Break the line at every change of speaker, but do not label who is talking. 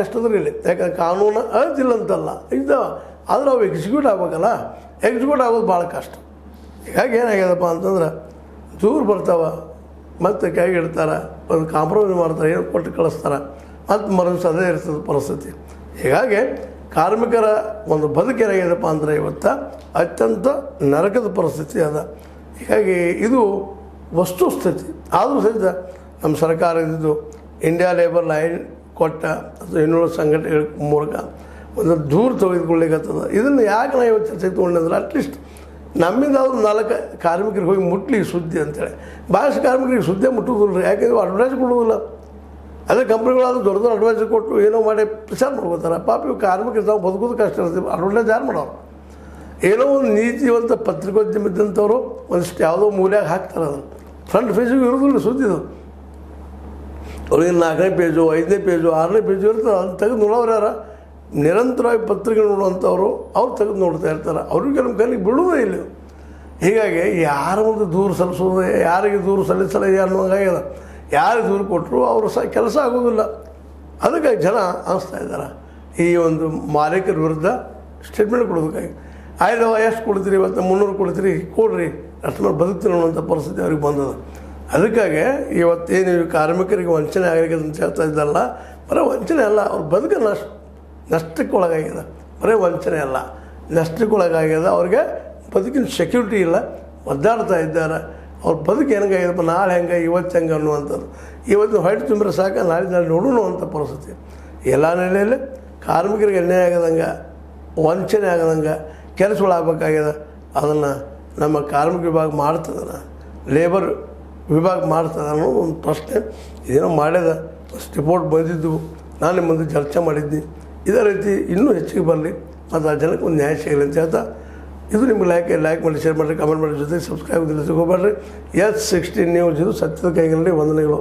ಅಷ್ಟಂದ್ರೆ ಇಲ್ಲಿ ಯಾಕಂದ್ರೆ ಕಾನೂನು ಅದಿಲ್ಲ ಅಂತಲ್ಲ ಇದ್ದಾವ, ಆದ್ರೆ ಅವು ಎಕ್ಸಿಕ್ಯೂಟ್ ಆಗ್ಬೇಕಲ್ಲ, ಎಕ್ಸಿಕ್ಯೂಟ್ ಆಗೋದು ಭಾಳ ಕಷ್ಟ. ಹೀಗಾಗಿ ಏನಾಗ್ಯದಪ್ಪ ಅಂತಂದ್ರೆ ದೂರ ಬರ್ತಾವೆ, ಮತ್ತು ಕೈಗೆ ಇಡ್ತಾರೆ, ಒಂದು ಕಾಂಪ್ರಮೈಸ್ ಮಾಡ್ತಾರೆ, ಏನು ಕೊಟ್ಟು ಕಳಿಸ್ತಾರೆ, ಮತ್ತು ಮರದಿವಸ ಅದೇ ಇರ್ತದೆ ಪರಿಸ್ಥಿತಿ. ಹೀಗಾಗಿ ಕಾರ್ಮಿಕರ ಒಂದು ಬದುಕು ಏನಾಗ್ಯದಪ್ಪ ಅಂದರೆ ಇವತ್ತು ಅತ್ಯಂತ ನರಕದ ಪರಿಸ್ಥಿತಿ ಅದ. ಹೀಗಾಗಿ ಇದು ವಸ್ತುಸ್ಥಿತಿ. ಆದರೂ ಸಹಿತ ನಮ್ಮ ಸರ್ಕಾರ ಇದ್ದಿದ್ದು ಇಂಡಿಯಾ ಲೇಬರ್ ಲೈನ್ ಕೊಟ್ಟ ಅಥವಾ ಇನ್ನೂರು ಸಂಘಟನೆಗಳ ಮೂಲಕ ಒಂದು ದೂರ ತೆಗೆದುಕೊಳ್ಳಿಕ್ಕತ್ತದ. ಇದನ್ನು ಯಾಕೆ ನಾವು ಇವತ್ತು ಚರ್ಚೆಗೆ ತೊಗೊಂಡಿದ್ರೆ ಅಟ್ಲೀಸ್ಟ್ ನಮ್ಮಿಂದ ಅವ್ರು 4 ಕಾರ್ಮಿಕರಿಗೆ ಹೋಗಿ ಮುಟ್ಲಿ ಸುದ್ದಿ ಅಂತೇಳಿ. ಭಾಳಷ್ಟು ಕಾರ್ಮಿಕರಿಗೆ ಸುದ್ದಿ ಮುಟ್ಟುವುದಿಲ್ಲ, ಯಾಕೆಂದ್ರೆ ಅಡ್ವೈಸ್ ಕೊಡುವುದಿಲ್ಲ. ಅದೇ ಕಂಪ್ನಿಗಳಾದ್ರೂ ದೊಡ್ಡ ದೊಡ್ಡ ಅಡ್ವೈಸ್ ಕೊಟ್ಟು ಏನೋ ಮಾಡಿ ಪ್ರಚಾರ ಮಾಡ್ಕೋತಾರೆ. ಪಾಪ ಇವು ಕಾರ್ಮಿಕರು ತಾವು ಬದುಕೋದು ಕಷ್ಟ ಇರ್ತೀವಿ, ಅಡ್ವೈಸ್ ಯಾರು ಮಾಡೋರು? ಏನೋ ಒಂದು ನೀತಿವಂತ ಪತ್ರಿಕೋದ್ಯಮ ಇದ್ದಂಥವ್ರು ಒಂದಿಷ್ಟು ಯಾವುದೋ ಮೂಲ್ಯಾಗ ಹಾಕ್ತಾರೆ. ಅದನ್ನು ಫ್ರಂಟ್ ಪೇಜಿಗೆ ಇರೋದಿಲ್ಲ ಸುದ್ದಿದು. ಅವ್ರಿಗೆ 4ನೇ ಪೇಜು 5ನೇ ಪೇಜು 6ನೇ ಪೇಜು ಇರ್ತದೆ. ಅದನ್ನು ತೆಗೆದು ನೋಡೋರು ಯಾರು? ನಿರಂತರವಾಗಿ ಪತ್ರಿಕೆ ನೋಡುವಂಥವ್ರು ಅವ್ರು ತೆಗೆದು ನೋಡ್ತಾ ಇರ್ತಾರೆ. ಅವ್ರಿಗೆ ನಮ್ಮ ಕೈಲಿಗೆ ಬಿಡೋದೇ ಇಲ್ಲ. ಹೀಗಾಗಿ ಯಾರ ಒಂದು ದೂರು ಸಲ್ಲಿಸೋದು, ಯಾರಿಗೆ ದೂರು ಸಲ್ಲಿಸಲ್ಲ ಅನ್ನೋಂಗಾಗ್ಯದ. ಯಾರಿಗೆ ದೂರು ಕೊಟ್ಟರು ಅವರು ಕೆಲಸ ಆಗೋದಿಲ್ಲ. ಅದಕ್ಕೆ ಜನ ಅನಿಸ್ತಾ ಇದ್ದಾರೆ ಈ ಒಂದು ಮಾಲೀಕರ ವಿರುದ್ಧ ಸ್ಟೇಟ್ಮೆಂಟ್ ಕೊಡೋದಕ್ಕಾಗಿ. ಆಯ್ತವ ಎಷ್ಟು ಕೊಡ್ತೀರಿ, ಇವತ್ತು 300 ಕೊಡ್ತೀರಿ, ಕೊಡ್ರಿ, ಅಷ್ಟು ಮೇಲೆ ಬದುಕ್ತೀನಿ ಅನ್ನೋಂಥ ಪರಿಸ್ಥಿತಿ ಅವ್ರಿಗೆ ಬಂದದ. ಅದಕ್ಕಾಗಿ ಇವತ್ತೇನು ಕಾರ್ಮಿಕರಿಗೆ ವಂಚನೆ ಆಗಲಿಕ್ಕೆ ಅಂತ ಹೇಳ್ತಾ ಇದ್ದಲ್ಲ, ಬರೀ ವಂಚನೆ ಅಲ್ಲ, ಅವ್ರ ಬದುಕು ನಷ್ಟಕ್ಕೊಳಗಾಗಿದೆ. ಬರೀ ವಂಚನೆ ಅಲ್ಲ, ನಷ್ಟಕ್ಕೊಳಗಾಗ್ಯದ. ಅವ್ರಿಗೆ ಬದುಕಿನ ಸೆಕ್ಯೂರಿಟಿ ಇಲ್ಲ, ಒದ್ದಾಡ್ತಾ ಇದ್ದಾರೆ. ಅವ್ರ ಬದುಕು ಹೆಂಗಾಗ್ಯದಪ್ಪ, ನಾಳೆ ಹೆಂಗೆ ಇವತ್ತು ಹೆಂಗೆ ಅನ್ನುವಂಥದ್ದು. ಇವತ್ತು ಹೊಟ್ಟೆ ತುಂಬಿದ್ರೆ ಸಾಕು, ನಾಳೆ ನೋಡೋಣ ಅಂತ ಪರಿಸ್ಥಿತಿ. ಎಲ್ಲ ನೆಲೆಯಲ್ಲಿ ಕಾರ್ಮಿಕರಿಗೆ ಅನ್ಯಾಯ ಆಗದಂಗೆ, ವಂಚನೆ ಆಗದಂಗೆ ಕೆಲಸಗಳಾಗಬೇಕಾಗ್ಯದ. ಅದನ್ನು ನಮ್ಮ ಕಾರ್ಮಿಕ ವಿಭಾಗ ಮಾಡ್ತದನ, ಲೇಬರ್ ವಿಭಾಗ ಮಾಡ್ತದೆ ಅನ್ನೋದು ಒಂದು ಪ್ರಶ್ನೆ. ಇದೇನೋ ಮಾಡ್ಯದ, ಫಸ್ಟ್ ರಿಪೋರ್ಟ್ ಬಂದಿದ್ದು, ನಾನು ನಿಮ್ಮ ಮುಂದೆ ಚರ್ಚೆ ಮಾಡಿದ್ದೆ. ಇದೇ ರೀತಿ ಇನ್ನೂ ಹೆಚ್ಚಿಗೆ ಬರಲಿ ಮತ್ತು ಆ ಜನಕ್ಕೆ ಒಂದು ನ್ಯಾಯ ಸಿಗಲಿ ಅಂತ ಹೇಳ್ತಾ, ಇದು ನಿಮ್ಗೆ ಲೈಕ್ ಮಾಡಿ, ಶೇರ್ ಮಾಡಿರಿ, ಕಮೆಂಟ್ ಮಾಡಿ, ಜೊತೆಗೆ ಸಬ್ಸ್ಕ್ರೈಬ್ ಸಿಗೋಬೇಡ್ರಿ. S16 ನ್ಯೂಸ್, ಇದು ಸತ್ಯದ ಕೈಗಳಲ್ಲಿ ವಂದನೆಗಳು.